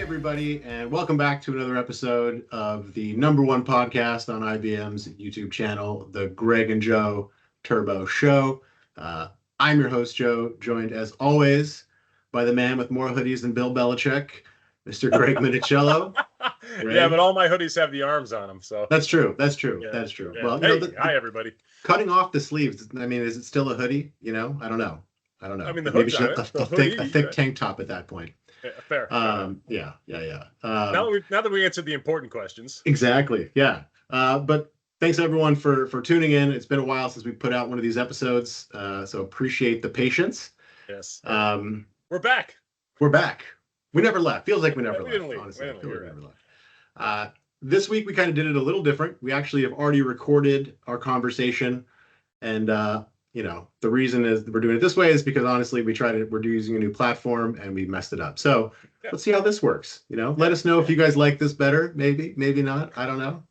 everybody, and welcome back to another episode of the #1 podcast on IBM's YouTube channel, the Gregg and Joe Turbo Show. I'm your host, Joe, joined as always by the man with more hoodies than Bill Belichick, Mr. Greg Minicello. Yeah, but all my hoodies have the arms on them, so that's true. That's true. Yeah. That's true. Yeah. Well, hi everybody. Cutting off the sleeves. I mean, is it still a hoodie? I don't know. I mean, the Maybe hood's on it. a thick tank top at that point. Yeah, fair. Yeah. Now that we answered the important questions. Exactly. Yeah. But thanks everyone for tuning in. It's been a while since we put out one of these episodes, so appreciate the patience. Yes. We're back. We're back. We never left. Feels like we never we left. Didn't leave. Honestly, we never left. This week we kind of did it a little different. We actually have already recorded our conversation, and the reason is we're doing it this way is because honestly we're using a new platform and we messed it up. So Let's see how this works. Let us know if you guys like this better. Maybe not. I don't know.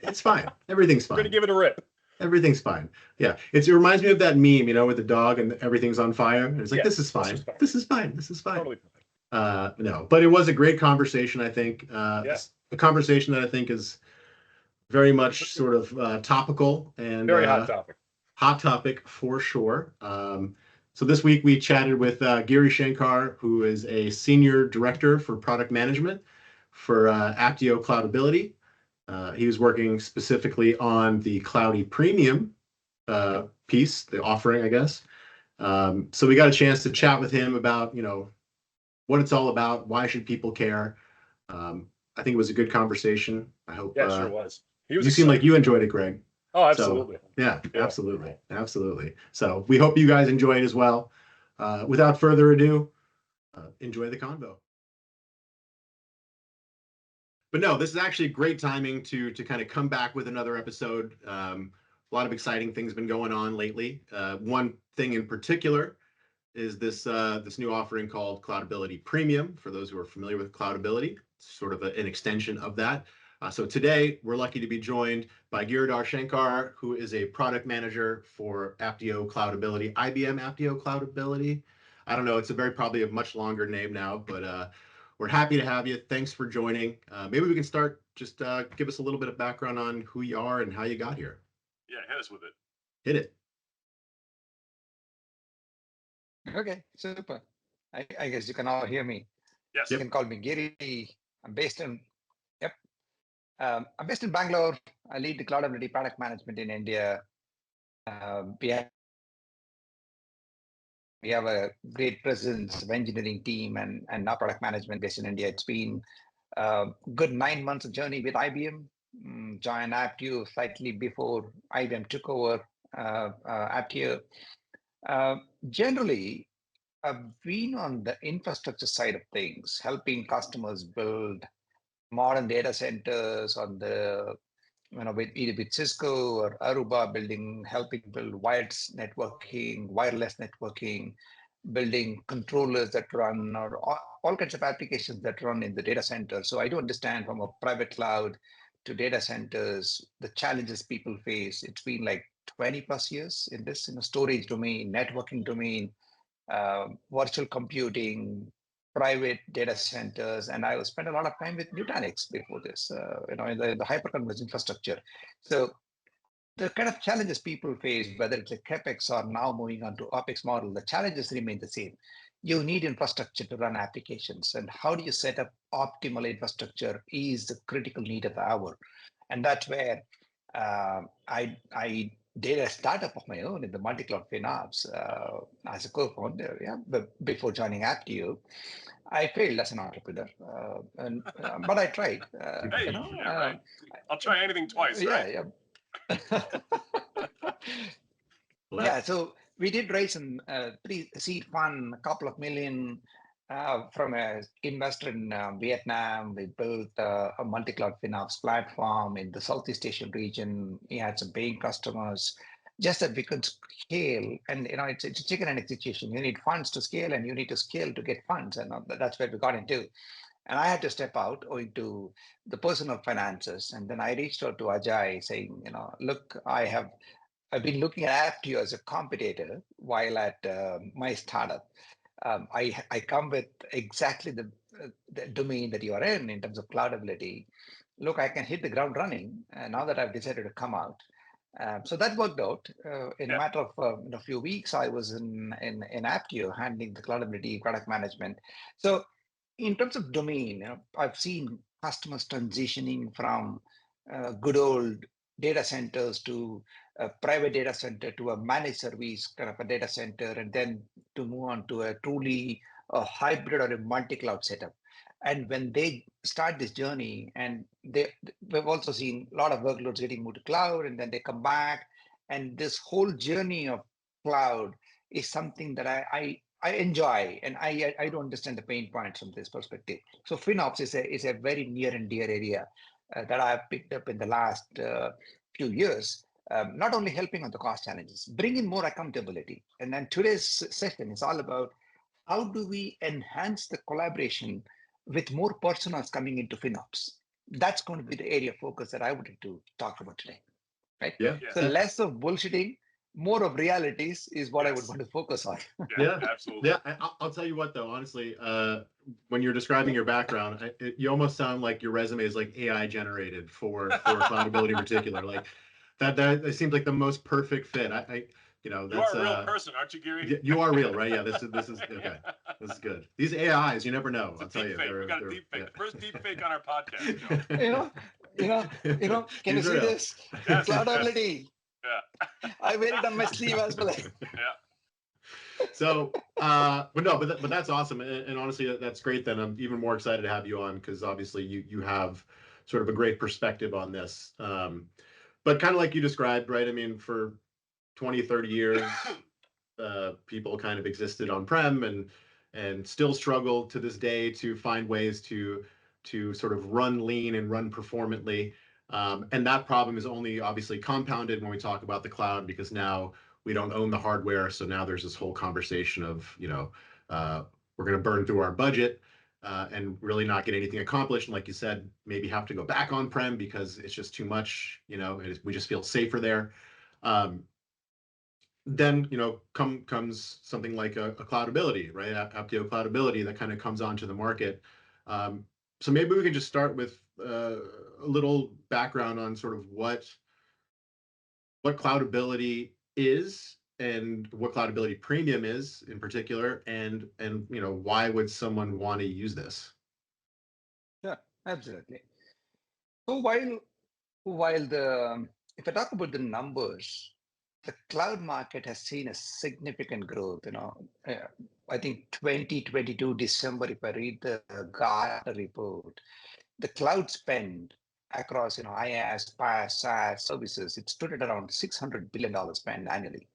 It's fine. Everything's fine. We're gonna give it a rip. Everything's fine. Yeah. It reminds me of that meme, with the dog and everything's on fire. And it's like, this is fine. This is fine. Totally fine. No, but it was a great conversation, I think. A conversation that I think is very much sort of topical and very hot topic. Hot topic for sure. So this week we chatted with Giridhar Shankar, who is a senior director for product management for Apptio Cloudability. He was working specifically on the Cloudability Premium piece, the offering, I guess. So we got a chance to chat with him about, what it's all about. Why should people care? I think it was a good conversation. I hope. Yeah, sure was. You seem like you enjoyed it, Greg. Oh, absolutely. So, absolutely. So we hope you guys enjoy it as well. Without further ado, enjoy the convo. But no, this is actually great timing to kind of come back with another episode. A lot of exciting things been going on lately. One thing in particular is this new offering called Cloudability Premium. For those who are familiar with Cloudability, it's sort of an extension of that. So today we're lucky to be joined by Giridhar Shankar, who is a product manager for Apptio Cloudability, IBM Apptio Cloudability. I don't know, it's probably a much longer name now, but we're happy to have you. Thanks for joining. Maybe we can start, just give us a little bit of background on who you are and how you got here. Yeah, hit us with it. Hit it. Okay, super. I guess you can all hear me. Yes. You can call me Giri. I'm based in Bangalore. I lead the Cloudability product management in India. We have a great presence of engineering team and now product management based in India. It's been a good 9 months of journey with IBM. Joined Apptio slightly before IBM took over Apptio. Generally, I've been on the infrastructure side of things, helping customers build modern data centers on the, either with Cisco or Aruba, helping build wireless networking, building controllers that run, or all kinds of applications that run in the data center. So I do understand from a private cloud to data centers, the challenges people face. It's been like 20 plus years in this, storage domain, networking domain, virtual computing, private data centers, and I will spend a lot of time with Nutanix before this, in the hyperconverged infrastructure. So the kind of challenges people face, whether it's a CapEx or now moving on to OpEx model, the challenges remain the same. You need infrastructure to run applications, and how do you set up optimal infrastructure is the critical need of the hour. And that's where I did a startup of my own in the multi-cloud FinOps as a co-founder, but before joining Apptio. I failed as an entrepreneur, but I tried. Right. I'll try anything twice, right? Yeah, so we did raise some pre-seed fund, a couple of million from an investor in Vietnam. We built a multi-cloud FinOps platform in the Southeast Asian region. We had some paying customers, just that we could scale. And it's a chicken and egg situation. You need funds to scale, and you need to scale to get funds, and that's where we got into. And I had to step out owing to the personal finances. And then I reached out to Ajay saying, look, I've been looking at Apptio as a competitor while at my startup. I come with exactly the the domain that you are in terms of cloudability, look, I can hit the ground running now that I've decided to come out. So that worked out. In a matter of a few weeks, I was in Apptio handling the cloudability product management. So in terms of domain, I've seen customers transitioning from good old data centers to a private data center to a managed service kind of a data center, and then to move on to a truly a hybrid or a multi-cloud setup. And when they start this journey, and we've also seen a lot of workloads getting moved to cloud, and then they come back, and this whole journey of cloud is something that I enjoy, and I don't understand the pain points from this perspective. So FinOps is a very near and dear area that I've picked up in the last few years. Not only helping on the cost challenges, bring in more accountability. And then today's session is all about how do we enhance the collaboration with more personas coming into FinOps. That's going to be the area of focus that I wanted to talk about today, right? Yeah. So less of bullshitting, more of realities is what I would want to focus on. Yeah, absolutely. Yeah, I'll tell you what though, honestly, when you're describing your background, you almost sound like your resume is like AI generated for Cloudability in particular. Like that seems like the most perfect fit. You know, that's you are a real person, aren't you, Giri? You are real, right? Yeah, this is okay. This is good. These AIs, you never know. I'll tell you. We got a deep fake. The first deep fake on our podcast. Can you see this? Yes, Cloudability. Yeah. I wear it on my sleeve as well. Yeah. So, but that's awesome, and honestly, that's great. Then I'm even more excited to have you on because obviously you have sort of a great perspective on this. But kind of like you described, right? I mean, for 20, 30 years, people kind of existed on-prem and still struggle to this day to find ways to sort of run lean and run performantly. And that problem is only obviously compounded when we talk about the cloud because now we don't own the hardware. So now there's this whole conversation of, we're going to burn through our budget and really not get anything accomplished. And like you said, maybe have to go back on-prem because it's just too much, we just feel safer there. Then comes something like a Cloudability, right? Apptio Cloudability that kind of comes onto the market. So maybe we can just start with a little background on sort of what Cloudability is and what Cloudability Premium is in particular, and why would someone want to use this? Yeah, absolutely. So while if I talk about the numbers, the cloud market has seen a significant growth. I think 2022 December, if I read the Gartner report, the cloud spend across IaaS, PaaS, SaaS services, it stood at around $600 billion spend annually.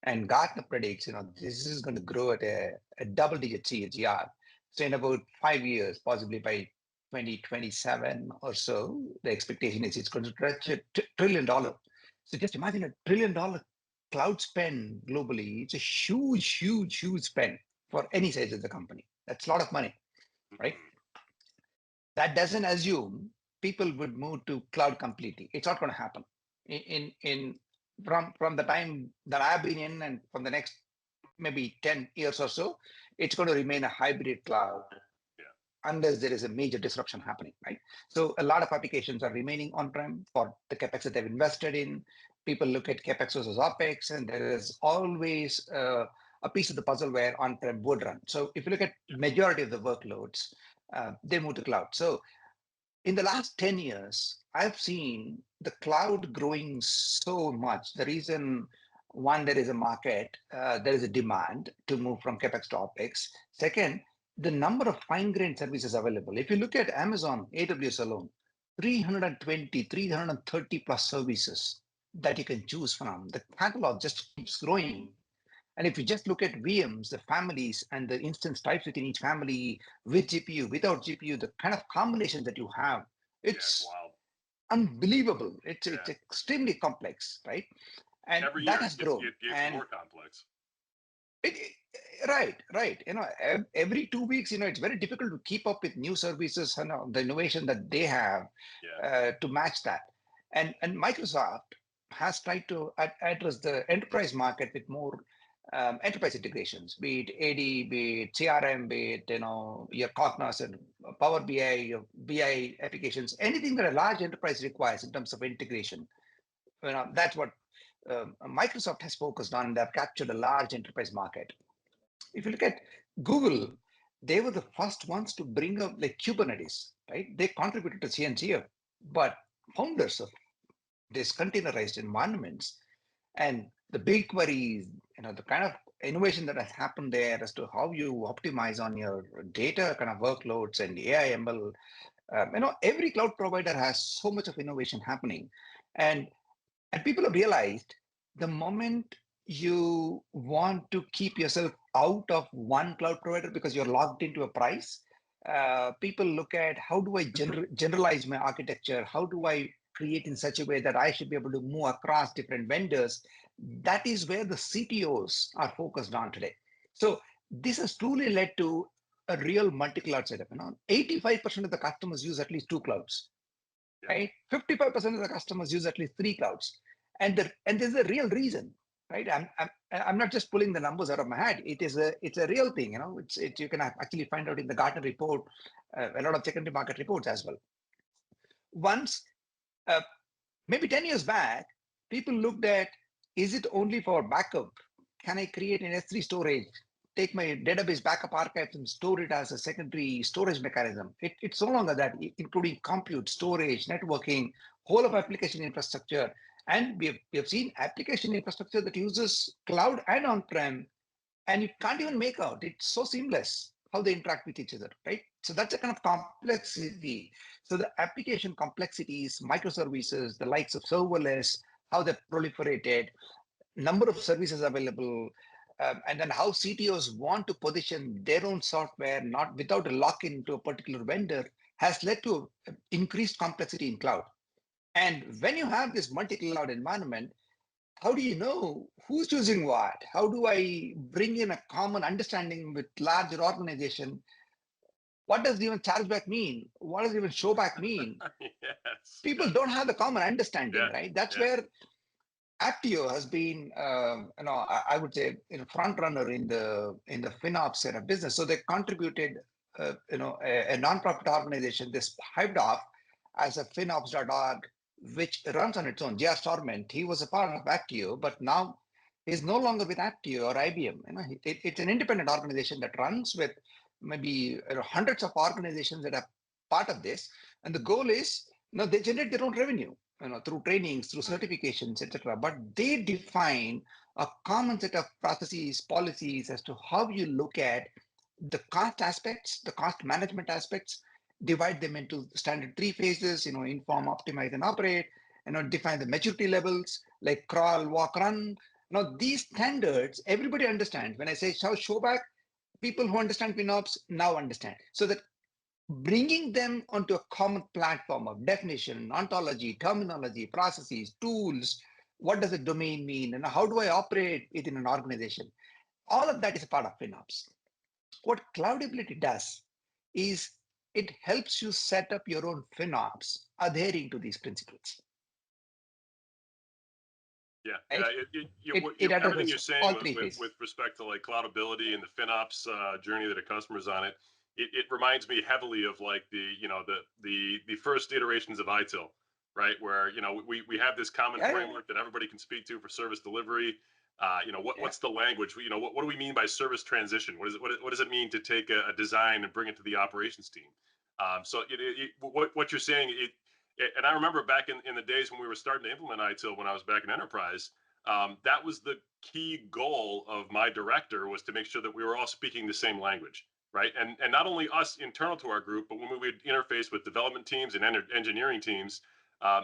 And Gartner predicts, this is going to grow at a double-digit CAGR. So in about 5 years, possibly by 2027 or so, the expectation is it's going to touch $1 trillion. So just imagine $1 trillion cloud spend globally. It's a huge, huge, huge spend for any size of the company. That's a lot of money, right? That doesn't assume people would move to cloud completely. It's not going to happen. From the time that I've been in and from the next maybe 10 years or so, it's going to remain a hybrid cloud unless there is a major disruption happening, right? So a lot of applications are remaining on-prem for the CapEx that they've invested in. People look at CapEx versus OpEx, and there is always a piece of the puzzle where on-prem would run. So if you look at majority of the workloads, they move to cloud. So in the last 10 years, I've seen the cloud growing so much. The reason, one, there is a market, there is a demand to move from CapEx to OpEx. Second, the number of fine-grained services available. If you look at Amazon, AWS alone, 320, 330 plus services that you can choose from. The catalog just keeps growing. And if you just look at VMs, the families and the instance types within each family, with GPU, without GPU, the kind of combinations that you have, it's unbelievable. It's extremely complex, right? And every that year has grown. It gets more complex. Right. Every 2 weeks, it's very difficult to keep up with new services and the innovation that they have to match that. And Microsoft has tried to address the enterprise market with more enterprise integrations, be it AD, be it CRM, be it your Cognos and Power BI, your BI applications, anything that a large enterprise requires in terms of integration. That's what Microsoft has focused on. They've captured a large enterprise market. If you look at Google, they were the first ones to bring up like Kubernetes, right? They contributed to CNCF, but founders of these containerized environments and the BigQuery, the kind of innovation that has happened there as to how you optimize on your data kind of workloads and AI ML. Every cloud provider has so much of innovation happening, and people have realized the moment you want to keep yourself out of one cloud provider because you're locked into a price, people look at how do I generalize my architecture? How do I create in such a way that I should be able to move across different vendors? That is where the CTOs are focused on today. So this has truly led to a real multi-cloud setup. 85% of the customers use at least 2 clouds, right? 55% of the customers use at least 3 clouds. And there's a real reason, right? I'm not just pulling the numbers out of my head. It's a real thing. It's you can actually find out in the Gartner report, a lot of secondary market reports as well. Once, maybe 10 years back, people looked at, is it only for backup? Can I create an S3 storage, take my database backup archives and store it as a secondary storage mechanism? It's no longer that, including compute, storage, networking, whole of application infrastructure. And we have seen application infrastructure that uses cloud and on-prem, and you can't even make out. It's so seamless how they interact with each other, right? So that's a kind of complexity. So the application complexities, microservices, the likes of serverless, how they're proliferated, number of services available, and then how CTOs want to position their own software, not without a lock-in to a particular vendor, has led to increased complexity in cloud. And when you have this multi-cloud environment, how do you know who's choosing what? How do I bring in a common understanding with larger organization? What does even chargeback mean? What does even showback mean? Yes. People don't have the common understanding, right? That's where Apptio has been, I would say, front runner in the FinOps set of business. So they contributed, a nonprofit organization, this hived off as a FinOps.org, which runs on its own. J.R. Storment, he was a part of Apptio, but now he's no longer with Apptio or IBM. It's an independent organization that runs with maybe hundreds of organizations that are part of this, and the goal is, they generate their own revenue, through trainings, through certifications, etc. But they define a common set of processes, policies as to how you look at the cost aspects, the cost management aspects, divide them into standard 3 phases, inform, optimize, and operate, define the maturity levels like crawl, walk, run. Now, these standards, everybody understands. When I say show back, people who understand FinOps now understand. So that bringing them onto a common platform of definition, ontology, terminology, processes, tools, what does a domain mean, and how do I operate within an organization? All of that is a part of FinOps. What Cloudability does is it helps you set up your own FinOps adhering to these principles. Yeah, Everything you're saying with respect to like Cloudability and the FinOps journey that a customer's on it reminds me heavily of like the first iterations of ITIL, right? Where we have this common framework that everybody can speak to for service delivery. What's the language? What do we mean by service transition? What does it mean to take a design and bring it to the operations team? So what you're saying, and I remember back in the days when we were starting to implement ITIL when I was back in enterprise, that was the key goal of my director, was to make sure that we were all speaking the same language, right? And not only us internal to our group, but when we would interface with development teams and engineering teams,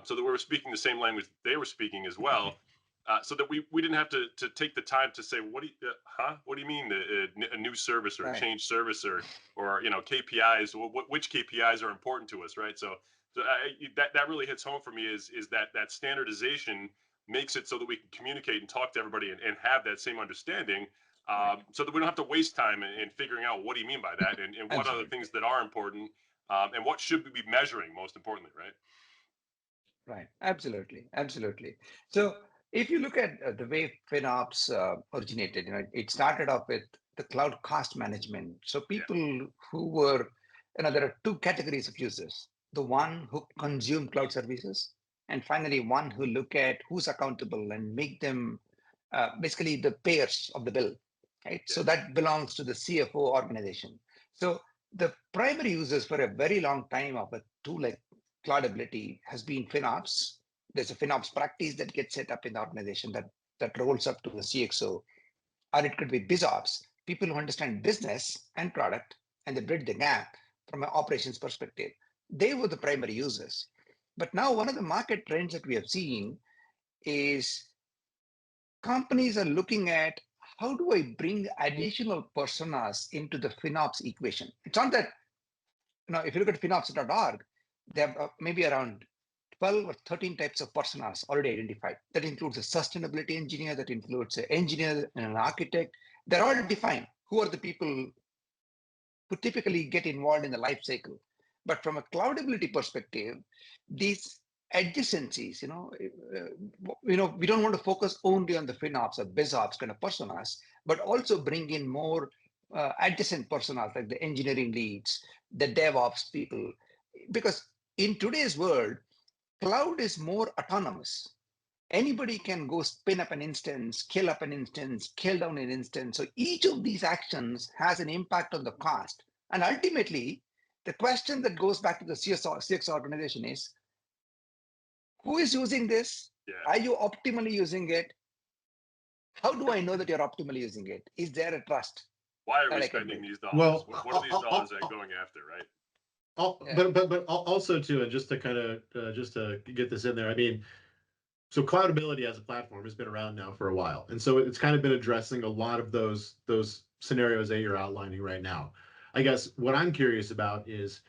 so that we were speaking the same language they were speaking as well. So that we didn't have to take the time to say, what do you mean a new service or a change service or KPIs? Which KPIs are important to us, right? So that really hits home for me is that standardization makes it so that we can communicate and talk to everybody and have that same understanding, so that we don't have to waste time in figuring out what do you mean by that and what are the things that are important, and what should we be measuring most importantly, right? Right. Absolutely. So If you look at the way FinOps originated, it started off with the cloud cost management. So people who were, there are two categories of users: the one who consume cloud services, and finally one who look at who's accountable and make them basically the payers of the bill, right? Yeah. So that belongs to the CFO organization. So the primary users for a very long time of a tool like Cloudability has been FinOps. There's a FinOps practice that gets set up in the organization that rolls up to the CXO, or it could be BizOps, people who understand business and product, and they bridge the gap from an operations perspective. They were the primary users. But now one of the market trends that we have seen is companies are looking at how do I bring additional personas into the FinOps equation. It's not that, if you look at FinOps.org, they have maybe around 12 or 13 types of personas already identified. That includes a sustainability engineer, that includes an engineer and an architect. They're all defined. Who are the people who typically get involved in the life cycle? But from a cloudability perspective, these adjacencies, we don't want to focus only on the FinOps or BizOps kind of personas, but also bring in more adjacent personas like the engineering leads, the DevOps people, because in today's world, cloud is more autonomous. Anybody can go spin up an instance, scale up an instance, scale down an instance. So each of these actions has an impact on the cost. And ultimately, the question that goes back to the CX organization is, who is using this? Yeah. Are you optimally using it? How do I know that you're optimally using it? Is there a trust? Why are we spending these dollars? Well, what are these dollars going after, right? But also too, and just to kind of just to get this in there, I mean, so Cloudability as a platform has been around now for a while, and so it's kind of been addressing a lot of those scenarios that you're outlining right now. I guess what I'm curious about is,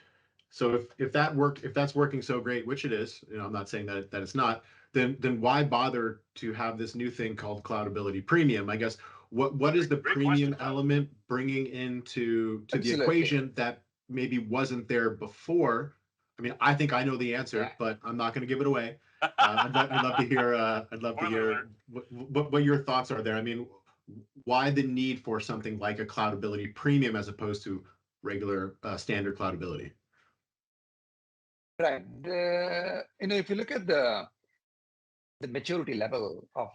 so if that's working so great, which it is, I'm not saying that it's not, then why bother to have this new thing called Cloudability Premium? I guess what is the premium element bringing into the equation that maybe wasn't there before? I mean, I think I know the answer, but I'm not going to give it away. I'd love to hear. I'd love to hear what your thoughts are there. I mean, why the need for something like a Cloudability Premium as opposed to regular standard Cloudability? Right. If you look at the maturity level of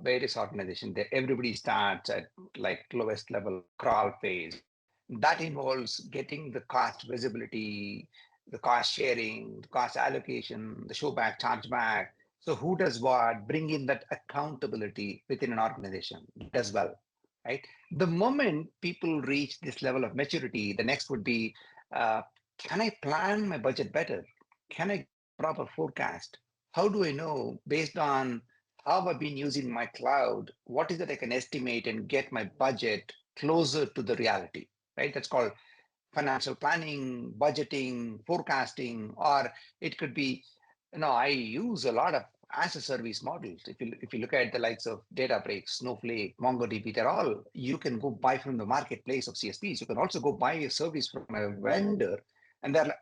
various organizations, everybody starts at like lowest level crawl phase. That involves getting the cost visibility, the cost sharing, the cost allocation, the show back, charge back. So who does what? Bring in that accountability within an organization does well, right? The moment people reach this level of maturity, the next would be, can I plan my budget better? Can I proper forecast? How do I know based on how I've been using my cloud, what is it I can estimate and get my budget closer to the reality, right? That's called financial planning, budgeting, forecasting, or it could be, I use a lot of as a service models. If you look at the likes of Databricks, Snowflake, MongoDB, they're all, you can go buy from the marketplace of CSPs. You can also go buy a service from a vendor, and they're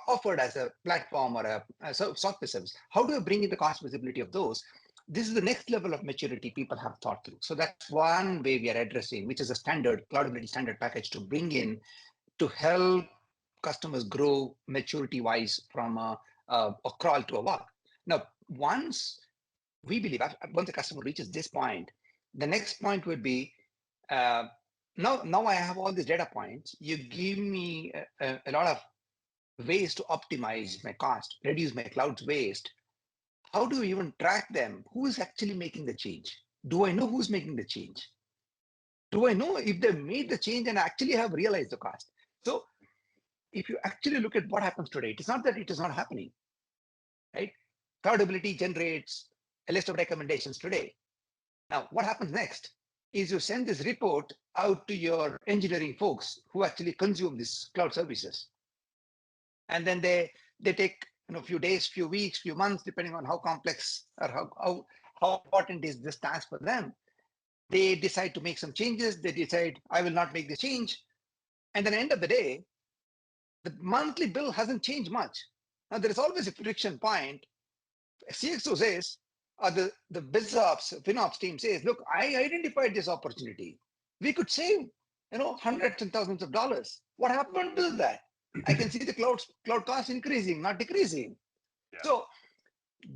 offered as a platform or a software service. How do you bring in the cost visibility of those? This is the next level of maturity people have thought through. So that's one way we are addressing, which is a standard Cloudability standard package to bring in to help customers grow maturity wise from a crawl to a walk. Now, once the customer reaches this point, the next point would be, now I have all these data points. You give me a lot of ways to optimize my cost, reduce my cloud's waste. How do you even track them? Who is actually making the change? Do I know who's making the change? Do I know if they made the change and actually have realized the cost? So if you actually look at what happens today, it is not that it is not happening, right? Cloudability generates a list of recommendations today. Now, what happens next is you send this report out to your engineering folks who actually consume these cloud services. And then they take a few days, few weeks, few months, depending on how complex or how important is this task for them. They decide to make some changes. They decide, I will not make this change. And then at the end of the day, the monthly bill hasn't changed much. Now, there is always a friction point. CXO says, or the BizOps, FinOps team says, look, I identified this opportunity. We could save, hundreds and thousands of dollars. What happened to that? I can see the cloud cost increasing, not decreasing. Yeah. So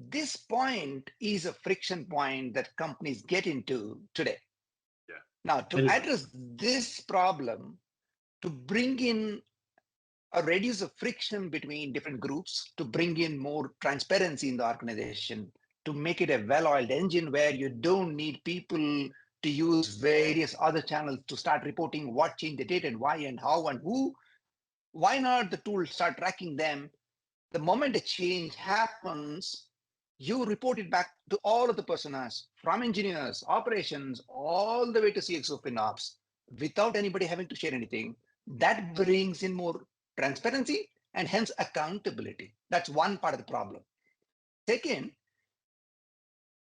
this point is a friction point that companies get into today. Yeah. Now, to address this problem, to bring in or reduce the friction between different groups, to bring in more transparency in the organization, to make it a well-oiled engine where you don't need people to use various other channels to start reporting what changed the date and why and how and who. Why not the tool start tracking them? The moment a change happens, you report it back to all of the personas, from engineers, operations, all the way to CXO FinOps, without anybody having to share anything. That brings in more transparency and hence accountability. That's one part of the problem. Second,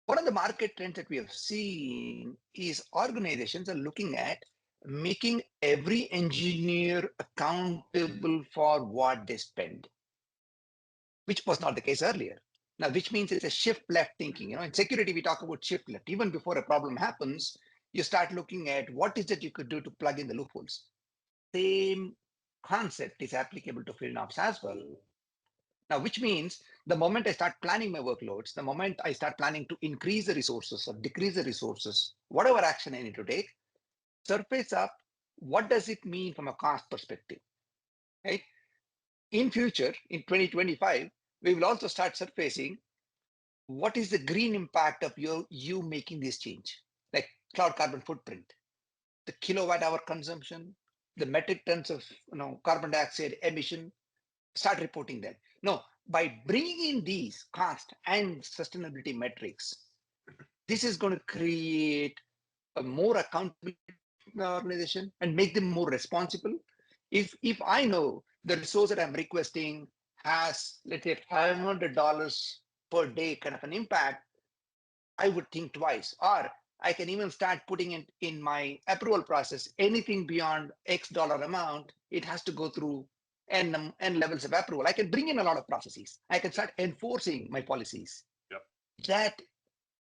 one of the market trends that we have seen is organizations are looking at making every engineer accountable for what they spend, which was not the case earlier. Now, which means it's a shift left thinking. In security, we talk about shift left. Even before a problem happens, you start looking at what is it you could do to plug in the loopholes. Same concept is applicable to FinOps as well. Now, which means the moment I start planning my workloads, the moment I start planning to increase the resources or decrease the resources, whatever action I need to take, surface up, what does it mean from a cost perspective, right? In future, in 2025, we will also start surfacing what is the green impact of you making this change, like cloud carbon footprint, the kilowatt hour consumption, the metric tons of carbon dioxide emission. Start reporting that. No, by bringing in these cost and sustainability metrics, this is going to create a more accountability in the organization and make them more responsible. If I know the resource that I'm requesting has, let's say, $500 per day kind of an impact, I would think twice. Or I can even start putting it in my approval process. Anything beyond X dollar amount, it has to go through N levels of approval. I can bring in a lot of processes. I can start enforcing my policies. Yep. That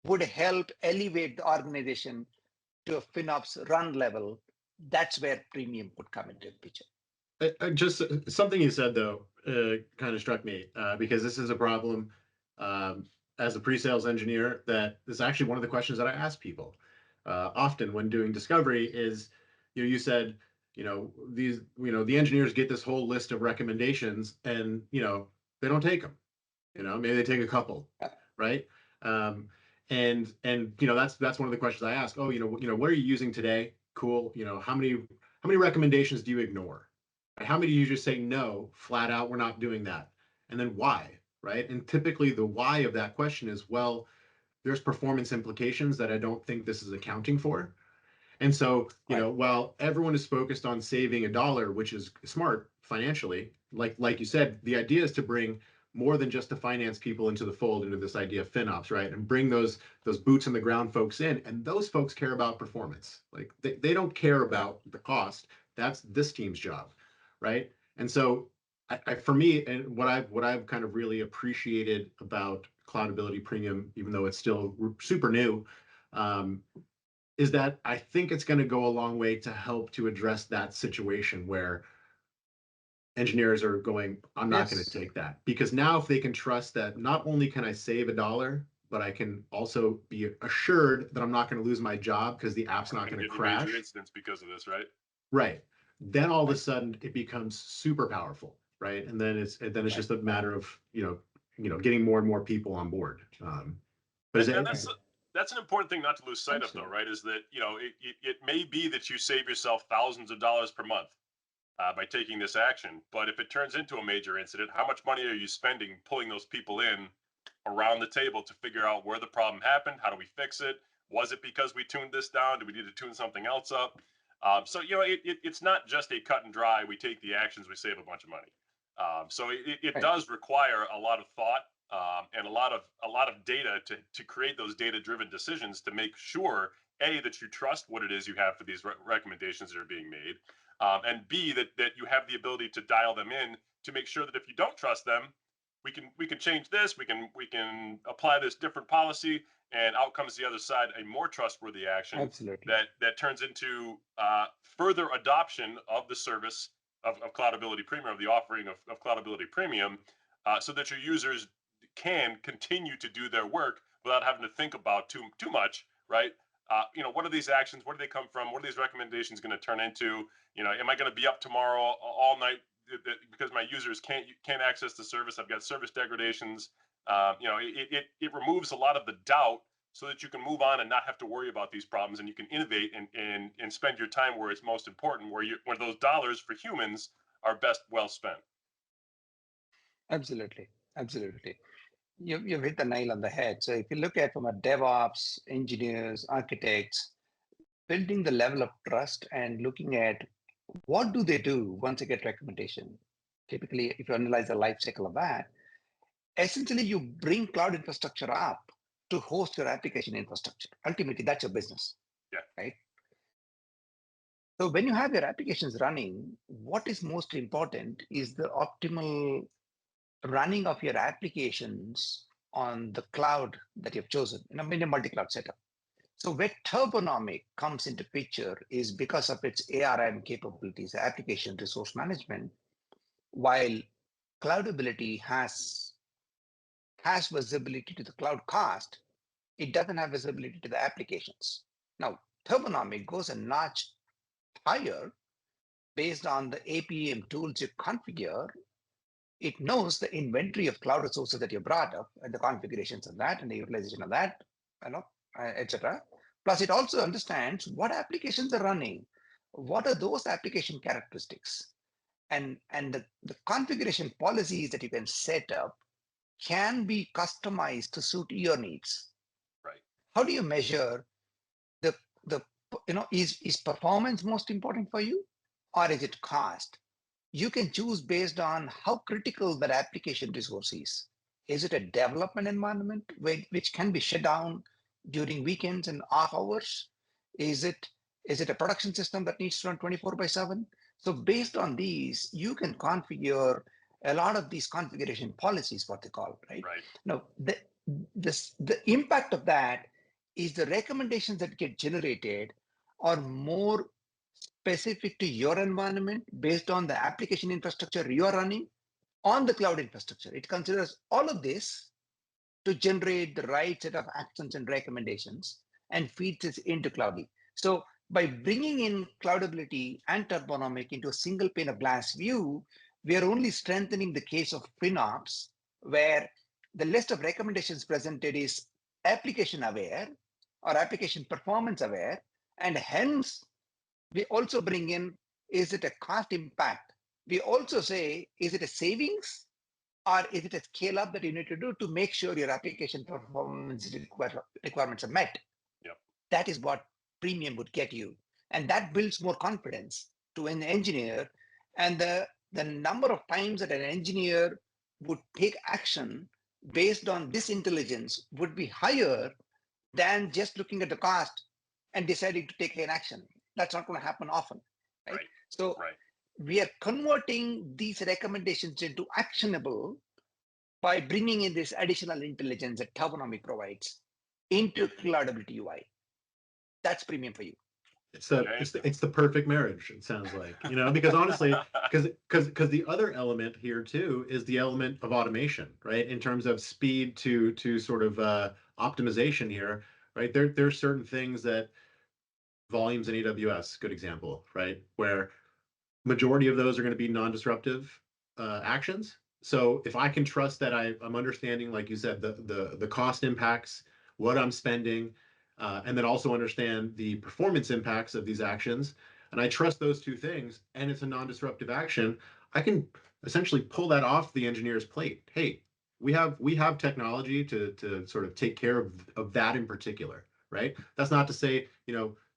would help elevate the organization to a FinOps run level. That's where premium would come into the picture. Just something you said though kind of struck me because this is a problem as a pre-sales engineer that is actually one of the questions that I ask people often when doing discovery is, you said, the engineers get this whole list of recommendations and, they don't take them, maybe they take a couple, right? And that's one of the questions I ask. Oh, what are you using today? Cool. How many recommendations do you ignore? How many do you just say no, flat out, we're not doing that? And then why, right? And typically the why of that question is, well, there's performance implications that I don't think this is accounting for. And so, while everyone is focused on saving $1, which is smart financially, like you said, the idea is to bring more than just the finance people into the fold, into this idea of FinOps, right? And bring those boots on the ground folks in. And those folks care about performance. Like they don't care about the cost. That's this team's job, right? And so for me, and what I've kind of really appreciated about Cloudability Premium, even though it's still super new, is that I think it's going to go a long way to help to address that situation where engineers are going, I'm not going to take that. Because now if they can trust that not only can I save $1, but I can also be assured that I'm not going to lose my job because the app's not going to crash. Major incidents because of this, right? Right. Then all of a sudden it becomes super powerful, right? And then it's just a matter of getting more and more people on board. But that's an important thing not to lose sight of, though, right? Is that it may be that you save yourself thousands of dollars per month by taking this action, but if it turns into a major incident, how much money are you spending pulling those people in around the table to figure out where the problem happened? How do we fix it? Was it because we tuned this down? Do we need to tune something else up? So it's not just a cut and dry. We take the actions, we save a bunch of money. So it does require a lot of thought and a lot of data to create those data-driven decisions to make sure that you trust what it is you have for these recommendations that are being made, and B that you have the ability to dial them in to make sure that if you don't trust them, we can change this, we can apply this different policy, and out comes the other side a more trustworthy action. Absolutely. That turns into further adoption of the service of Cloudability Premium, of the offering of Cloudability Premium, so that your users can continue to do their work without having to think about too much, right? What are these actions? Where do they come from? What are these recommendations going to turn into? Am I going to be up tomorrow all night because my users can't access the service? I've got service degradations. It removes a lot of the doubt, so that you can move on and not have to worry about these problems, and you can innovate and spend your time where it's most important, where those dollars for humans are best well spent. Absolutely. Absolutely. You've hit the nail on the head. So if you look at from a DevOps, engineers, architects, building the level of trust and looking at what do they do once they get recommendation. Typically, if you analyze the life cycle of that, essentially you bring cloud infrastructure up to host your application infrastructure. Ultimately, that's your business. Yeah. Right. So when you have your applications running, what is most important is the optimal running of your applications on the cloud that you've chosen in a multi-cloud setup. So where Turbonomic comes into picture is because of its ARM capabilities, application resource management, while Cloudability has visibility to the cloud cost, it doesn't have visibility to the applications. Now, Turbonomic goes a notch higher based on the APM tools you configure. It knows the inventory of cloud resources that you brought up and the configurations of that and the utilization of that, etc. Plus, it also understands what applications are running, what are those application characteristics, and the configuration policies that you can set up can be customized to suit your needs. Right. How do you measure the is performance most important for you, or is it cost? You can choose based on how critical that application resource is. Is it a development environment which can be shut down during weekends and off hours? Is it a production system that needs to run 24/7? So based on these, you can configure a lot of these configuration policies, what they call, right? Right. Now, the impact of that is the recommendations that get generated are more specific to your environment based on the application infrastructure you are running on the cloud infrastructure. It considers all of this to generate the right set of actions and recommendations and feeds this into Cloudy. So by bringing in Cloudability and Turbonomic into a single pane of glass view, we are only strengthening the case of FinOps, where the list of recommendations presented is application aware or application performance aware, and hence we also bring in, is it a cost impact? We also say, is it a savings or is it a scale up that you need to do to make sure your application performance requirements are met? Yep. That is what premium would get you. And that builds more confidence to an engineer. And the number of times that an engineer would take action based on this intelligence would be higher than just looking at the cost and deciding to take an action. That's not going to happen often. Right? So we are converting these recommendations into actionable by bringing in this additional intelligence that Turbonomic provides into Cloudability UI. That's premium for you. It's the perfect marriage, it sounds like, because honestly, because the other element here too is the element of automation, right? In terms of speed to sort of optimization here, right? There's certain things that volumes in AWS, good example, right? Where majority of those are going to be non-disruptive actions. So if I can trust that I'm understanding, like you said, the cost impacts, what I'm spending, and then also understand the performance impacts of these actions, and I trust those two things, and it's a non-disruptive action, I can essentially pull that off the engineer's plate. Hey, we have technology to sort of take care of that in particular, right? That's not to say,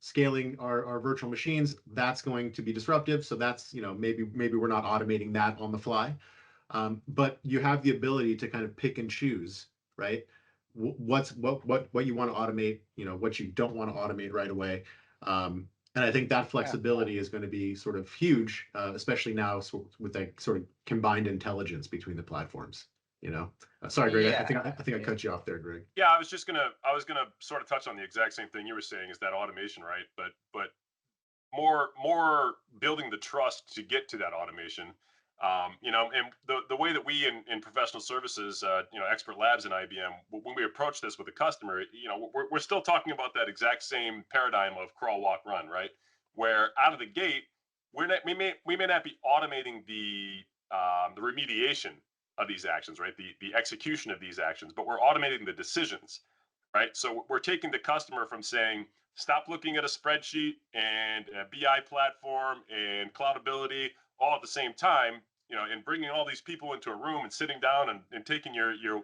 scaling our virtual machines, that's going to be disruptive. So that's, maybe we're not automating that on the fly. But you have the ability to kind of pick and choose, right? What you want to automate, what you don't want to automate right away. And I think that flexibility is going to be sort of huge, especially now with that sort of combined intelligence between the platforms. You know, sorry, Greg. I Yeah, think I cut you off there, Greg. Yeah, I was gonna sort of touch on the exact same thing you were saying, is that automation, right? But more building the trust to get to that automation. You know, and the way that we in professional services, you know, expert labs in IBM, when we approach this with a customer, you know, we're still talking about that exact same paradigm of crawl, walk, run, right? Where out of the gate, we may not be automating the remediation of these actions, right? The execution of these actions, but we're automating the decisions, right? So we're taking the customer from saying, stop looking at a spreadsheet and a BI platform and Cloudability all at the same time, you know, and bringing all these people into a room and sitting down and taking your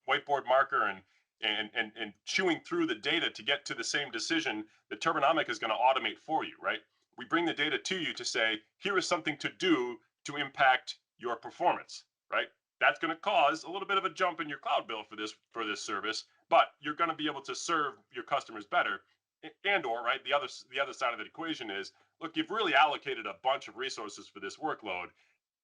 whiteboard marker and chewing through the data to get to the same decision that Turbonomic is going to automate for you, right? We bring the data to you to say, here is something to do to impact your performance, right? That's going to cause a little bit of a jump in your cloud bill for this service, but you're going to be able to serve your customers better. And or, right, the other side of the equation is, look, you've really allocated a bunch of resources for this workload.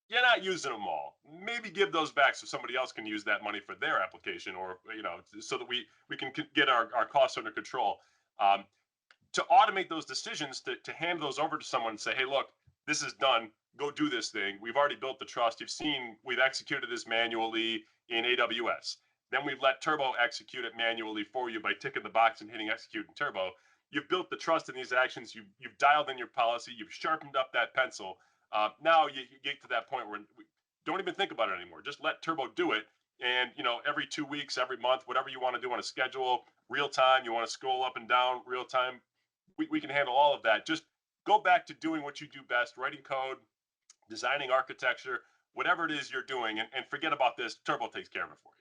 You're not using them all. Maybe give those back so somebody else can use that money for their application, or, you know, so that we can get our costs under control. To automate those decisions, to hand those over to someone and say, hey, look, this is done. Go do this thing. We've already built the trust. You've seen we've executed this manually in AWS. Then we've let Turbo execute it manually for you by ticking the box and hitting execute in Turbo. You've built the trust in these actions. You've dialed in your policy. You've sharpened up that pencil. Now you get to that point where we don't even think about it anymore. Just let Turbo do it. And, you know, every 2 weeks, every month, whatever you want to do on a schedule, real time, you want to scroll up and down real time, we can handle all of that. Just go back to doing what you do best, writing code, designing architecture, whatever it is you're doing, and forget about this. Turbo takes care of it for you.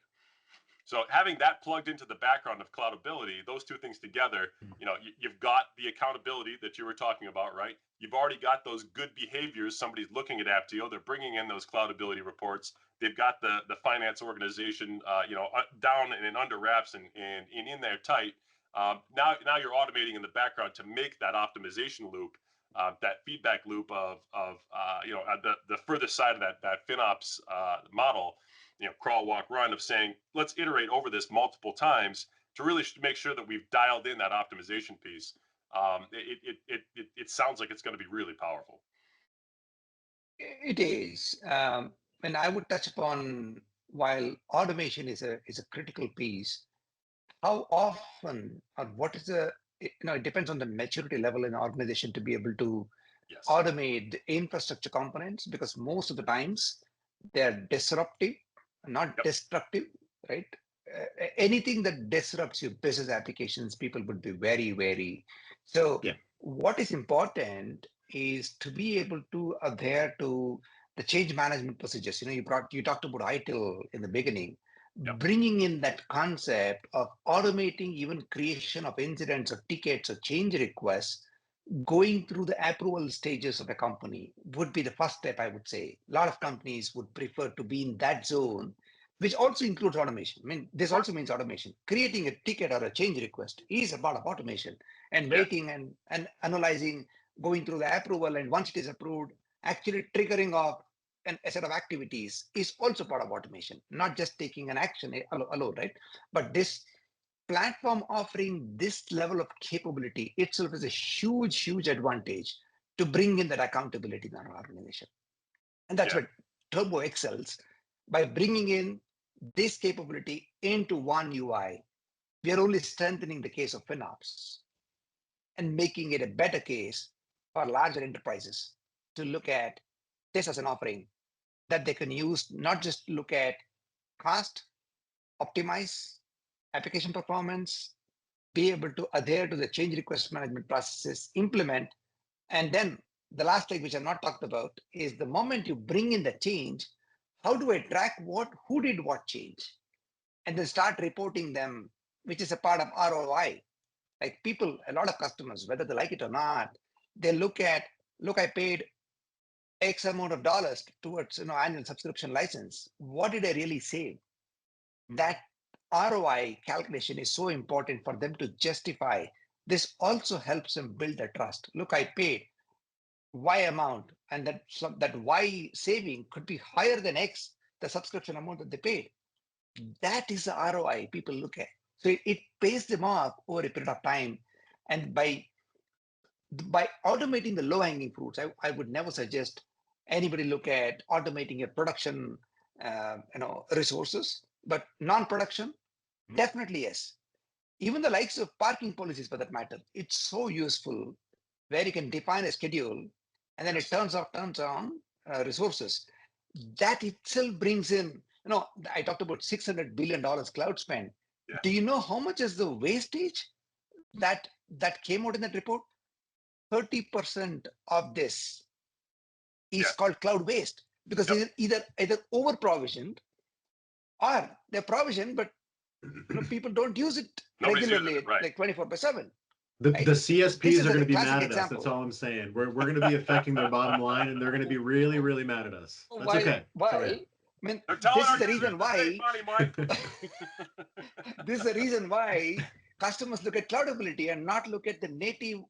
So having that plugged into the background of Cloudability, those two things together, you know, you've got the accountability that you were talking about, right? You've already got those good behaviors. Somebody's looking at Apptio. They're bringing in those Cloudability reports. They've got the finance organization, you know, down and under wraps and in there tight. Now you're automating in the background to make that optimization loop, that feedback loop of you know, the further side of that FinOps model, you know, crawl, walk, run, of saying, let's iterate over this multiple times to really make sure that we've dialed in that optimization piece. It sounds like it's going to be really powerful. it is. And I would touch upon, while automation is a critical piece, how often or what is the, you know, it depends on the maturity level in the organization to be able to Yes. automate the infrastructure components, because most of the times they're disruptive, not destructive, right? Anything that disrupts your business applications, people would be very wary. So what is important is to be able to adhere to the change management procedures. You know, you talked about ITIL in the beginning. Bringing in that concept of automating even creation of incidents or tickets or change requests, going through the approval stages of a company would be the first step, I would say. A lot of companies would prefer to be in that zone, which also includes automation. I mean, this also means automation. Creating a ticket or a change request is a part of automation, and waiting and analyzing, going through the approval, and once it is approved, actually triggering off a set of activities is also part of automation, not just taking an action alone, right? But this platform offering this level of capability itself is a huge advantage to bring in that accountability in our organization. And that's where Turbo excels, by bringing in this capability into one UI. We are only strengthening the case of FinOps and making it a better case for larger enterprises to look at this as an offering that they can use, not just look at cost, optimize application performance, be able to adhere to the change request management processes, implement. And then the last leg, which I've not talked about, is the moment you bring in the change, how do I track who did what change? And then start reporting them, which is a part of ROI. Like people, a lot of customers, whether they like it or not, they look, I paid X amount of dollars towards, you know, annual subscription license. What did I really save? That ROI calculation is so important for them to justify. This also helps them build the trust. Look, I paid Y amount, and that Y saving could be higher than X the subscription amount that they paid. That is the ROI people look at. So it pays them off over a period of time. And by automating the low-hanging fruits, I would never suggest anybody look at automating a production resources, but non-production, definitely yes. Even the likes of parking policies for that matter, it's so useful where you can define a schedule and then it turns on resources. That itself brings in, I talked about $600 billion cloud spend. Yeah. Do you know how much is the wastage that came out in that report? 30% of this is called cloud waste, because either over provisioned or they're provisioned, but people don't use it regularly, right. like 24/7. The Right? CSPs are going to be classic mad at example. us. That's all I'm saying. We're going to be affecting their bottom line, and they're going to be really, really mad at us. That's okay. Why? Go ahead. I mean, They're telling this is our the users reason to save why. money, Mike. This is the reason why customers look at cloudability and not look at the native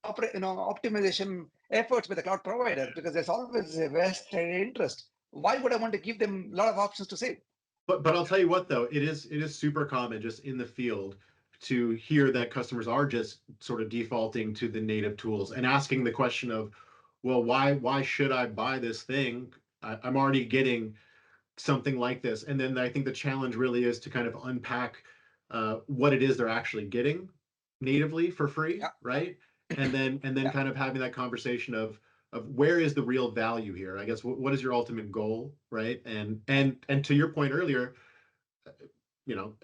optimization efforts by the cloud provider, because there's always a vested interest. Why would I want to give them a lot of options to save? But I'll tell you what, though, it is super common just in the field to hear that customers are just sort of defaulting to the native tools and asking the question of, well, why should I buy this thing? I'm already getting something like this. And then I think the challenge really is to kind of unpack what it is they're actually getting natively for free, right? And then kind of having that conversation of where is the real value here? I guess what is your ultimate goal, right? And to your point earlier,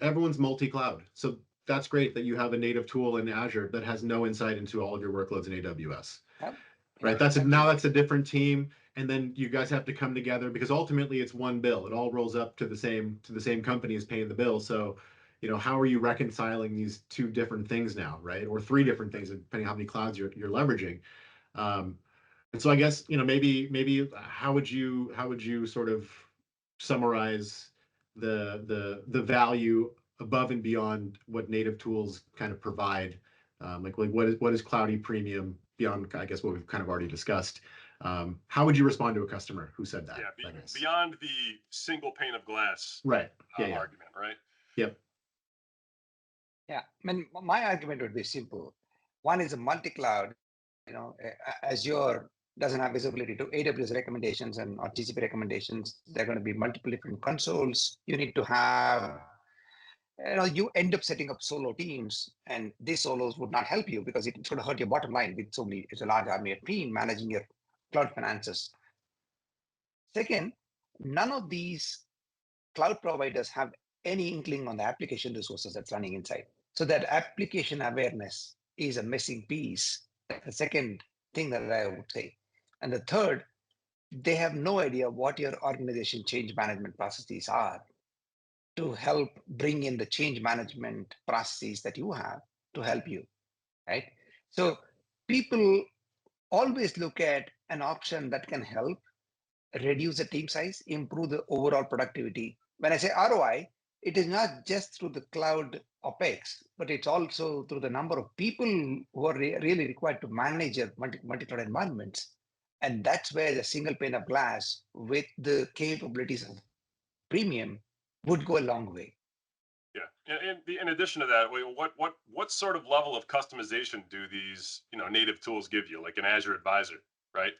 everyone's multi-cloud, so that's great that you have a native tool in Azure that has no insight into all of your workloads in AWS. Right. Now that's a different team, and then you guys have to come together because ultimately it's one bill. It all rolls up to the same company as paying the bill. So, how are you reconciling these two different things now, right? Or three different things, depending on how many clouds you're leveraging. And so I guess maybe how would you sort of summarize the value above and beyond what native tools kind of provide? Like what is Cloudy Premium beyond, I guess, what we've kind of already discussed? How would you respond to a customer who said that? Yeah, beyond the single pane of glass right. argument, right? Yep. Yeah, I mean, my argument would be simple. One is a multi-cloud. Azure doesn't have visibility to AWS recommendations or GCP recommendations. There are going to be multiple different consoles. You need to have, you end up setting up solo teams, and these solos would not help you because it's going to hurt your bottom line with it's a large army of team managing your cloud finances. Second, none of these cloud providers have any inkling on the application resources that's running inside. So that application awareness is a missing piece. That's the second thing that I would say. And the third, they have no idea what your organization change management processes are to help bring in the change management processes that you have to help you, right? So people always look at an option that can help reduce the team size, improve the overall productivity. When I say ROI, it is not just through the cloud OpEx, but it's also through the number of people who are really required to manage your multi-cloud environments. And that's where the single pane of glass with the capabilities of premium would go a long way. Yeah, and in addition to that, what sort of level of customization do these native tools give you, like an Azure Advisor, right?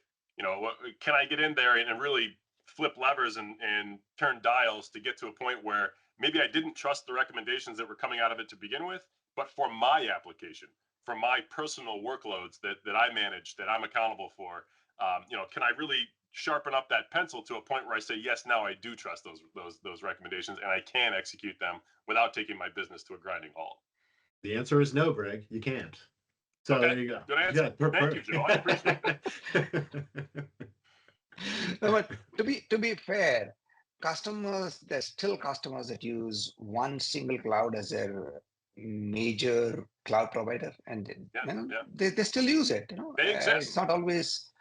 Can I get in there and really flip levers and turn dials to get to a point where maybe I didn't trust the recommendations that were coming out of it to begin with, but for my application, for my personal workloads that I manage, that I'm accountable for, can I really sharpen up that pencil to a point where I say, yes, now I do trust those recommendations and I can execute them without taking my business to a grinding halt? The answer is no, Greg. You can't. So okay. There you go. Good answer. Thank you, Joe. I appreciate it. No, but to be fair, there's still customers that use one single cloud as their major cloud provider, and they still use it. They exist. It's not always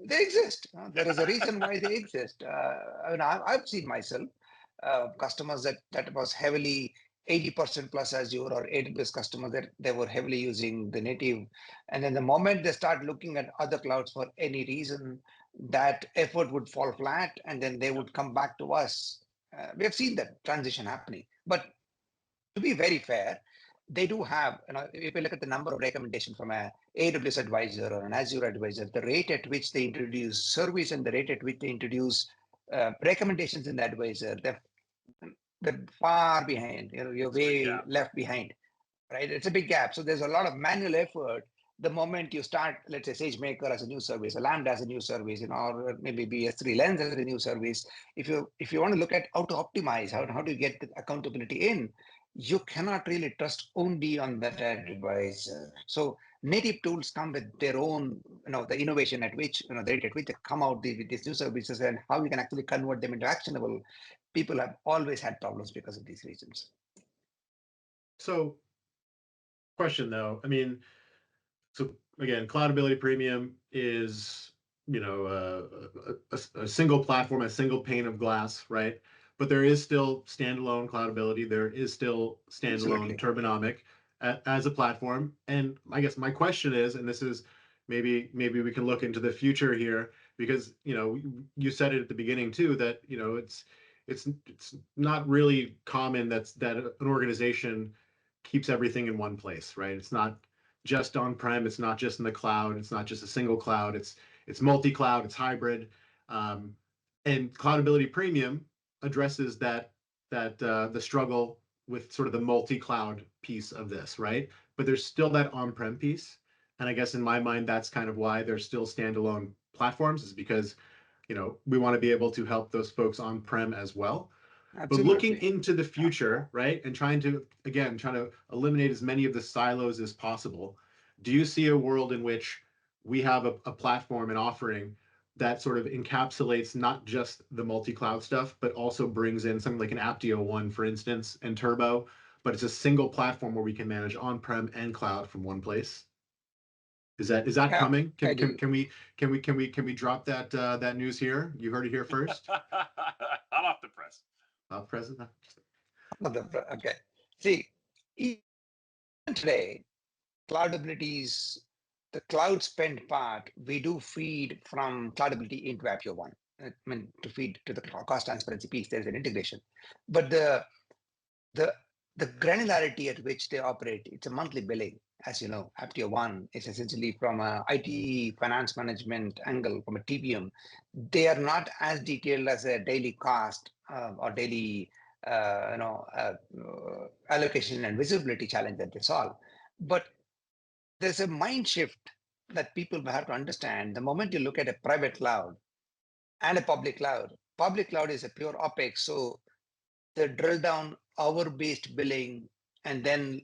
they exist. There is a reason why they exist. I've seen myself customers that was heavily 80% plus Azure or AWS customers that they were heavily using the native, and then the moment they start looking at other clouds for any reason, that effort would fall flat, and then they would come back to us. We have seen that transition happening. But to be very fair, they do have, if you look at the number of recommendations from a AWS advisor or an Azure advisor, the rate at which they introduce service and the rate at which they introduce recommendations in the advisor, they're far behind. You're way left behind, right? It's a big gap. So there's a lot of manual effort. The moment you start, let's say, SageMaker as a new service, a Lambda as a new service, or maybe BS3 Lens as a new service. If you want to look at how to optimize, how do you get the accountability in, you cannot really trust only on that advisor. So native tools come with their own, the innovation at which, the rate at which they come out with these new services, and how you can actually convert them into actionable. People have always had problems because of these reasons. So, question though, I mean, so again, Cloudability Premium is, a single platform, a single pane of glass, right? But there is still standalone Cloudability. There is still standalone Turbonomic as a platform. And I guess my question is, and this is maybe we can look into the future here, because you said it at the beginning too, that it's not really common that an organization keeps everything in one place, right? It's not just on-prem, it's not just in the cloud, it's not just a single cloud, it's multi-cloud, it's hybrid. And Cloudability Premium addresses that the struggle with sort of the multi-cloud piece of this, right? But there's still that on-prem piece. And I guess in my mind, that's kind of why they're still standalone platforms, is because we want to be able to help those folks on-prem as well. Absolutely. But looking into the future, right, and trying to eliminate as many of the silos as possible, do you see a world in which we have a platform and offering that sort of encapsulates not just the multi-cloud stuff, but also brings in something like an Apptio one, for instance, and Turbo, but it's a single platform where we can manage on-prem and cloud from one place? Is that coming? Can we drop that news here? You heard it here first. Hot off the press. President. Okay. See, even today, Cloudability's the cloud spend part, we do feed from Cloudability into Apptio One. I mean, to feed to the cost transparency piece, there's an integration. But the granularity at which they operate, it's a monthly billing. As you know, Apptio One is essentially from a IT finance management angle, from a TPM. They are not as detailed as a daily cost or daily allocation and visibility challenge that they solve. But there's a mind shift that people have to understand. The moment you look at a private cloud and a public cloud is a pure OpEx. So the drill down hour-based billing, and then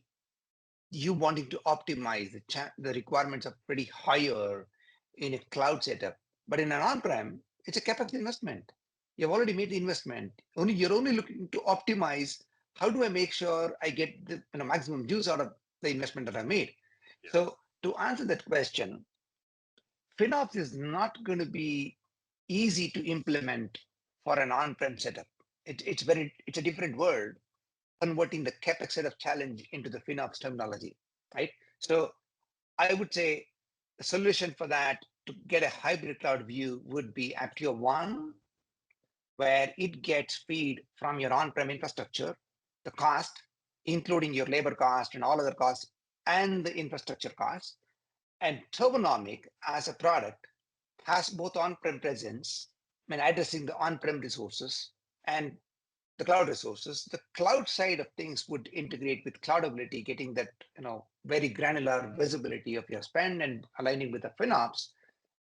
you wanting to optimize the requirements are pretty higher in a cloud setup. But in an on-prem, it's a capital investment. You've already made the investment. You're only looking to optimize. How do I make sure I get the maximum use out of the investment that I made? Yeah. So to answer that question, FinOps is not going to be easy to implement for an on-prem setup. It's a different world, converting the CapEx setup challenge into the FinOps terminology, right? So I would say the solution for that to get a hybrid cloud view would be Apptio One, where it gets feed from your on-prem infrastructure, the cost, including your labor cost and all other costs, and the infrastructure costs. And Turbonomic as a product has both on-prem presence, addressing the on-prem resources and the cloud resources. The cloud side of things would integrate with Cloudability, getting that very granular visibility of your spend and aligning with the FinOps.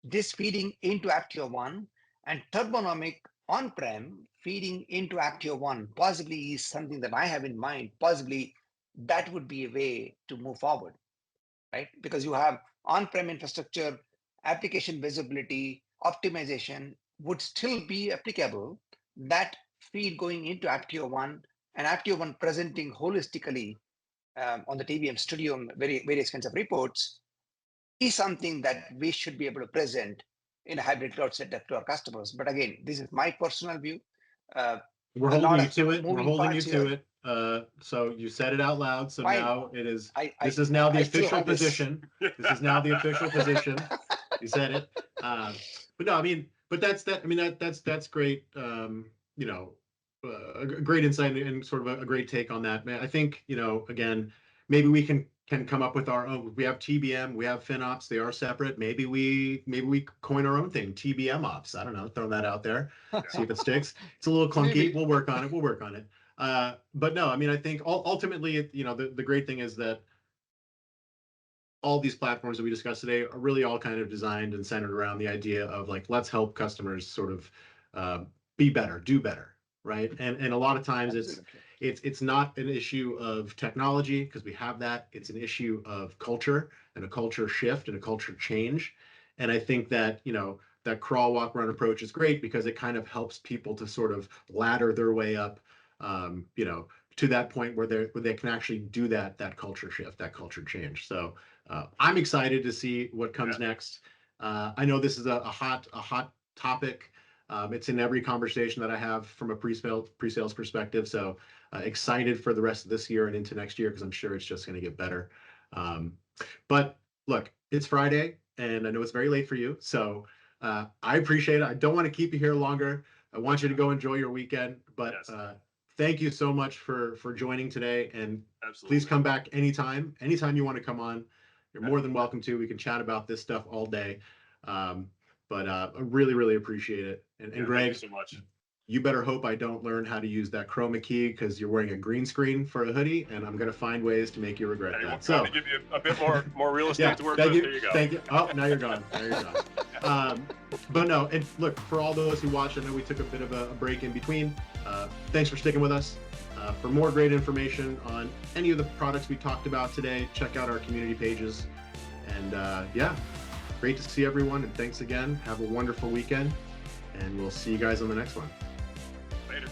This feeding into Apptio One, and Turbonomic on-prem feeding into Apptio One possibly is something that I have in mind. Possibly that would be a way to move forward, right? Because you have on-prem infrastructure, application visibility, optimization would still be applicable. That feed going into Apptio One, and Apptio One presenting holistically on the TVM Studio, various kinds of reports, is something that we should be able to present in a hybrid cloud setup to our customers. But again, this is my personal view. We're holding you to it. We're holding you to it. So you said it out loud. So fine. Now it is. This is now the official position. This is now the official position. You said it. But no, I mean, but that's that. I mean, that's great. A great insight and sort of a great take on that. Man, I think, again, maybe we can come up with our own. We have TBM, we have FinOps. They are separate. Maybe we coin our own thing, TBM Ops. I don't know. Throwing that out there. See if it sticks. It's a little clunky. Maybe. We'll work on it. But no, I mean, I think ultimately, the great thing is that all these platforms that we discussed today are really all kind of designed and centered around the idea of like, let's help customers sort of be better, do better, right? And a lot of times it's not an issue of technology, because we have that. It's an issue of culture and a culture shift and a culture change. And I think that, that crawl, walk, run approach is great because it kind of helps people to sort of ladder their way up, to that point where they can actually do that culture shift, that culture change. So I'm excited to see what comes next. I know this is a hot topic. It's in every conversation that I have from a pre-sales perspective. So excited for the rest of this year and into next year, because I'm sure it's just going to get better. But look, it's Friday and I know it's very late for you. So I appreciate it. I don't want to keep you here longer. I want you to go enjoy your weekend, but thank you so much for joining today, and please come back anytime you want to come on. You're more than welcome to. We can chat about this stuff all day. But I really appreciate it. And Greg, thank you so much. You better hope I don't learn how to use that chroma key, because you're wearing a green screen for a hoodie, and I'm going to find ways to make you regret that. So to give you a bit more real estate to work with. There you go. Thank you. Oh, now you're gone. But no, and look, for all those who watch, I know we took a bit of a break in between. Thanks for sticking with us. For more great information on any of the products we talked about today, check out our community pages. And great to see everyone. And thanks again. Have a wonderful weekend. And we'll see you guys on the next one. Later.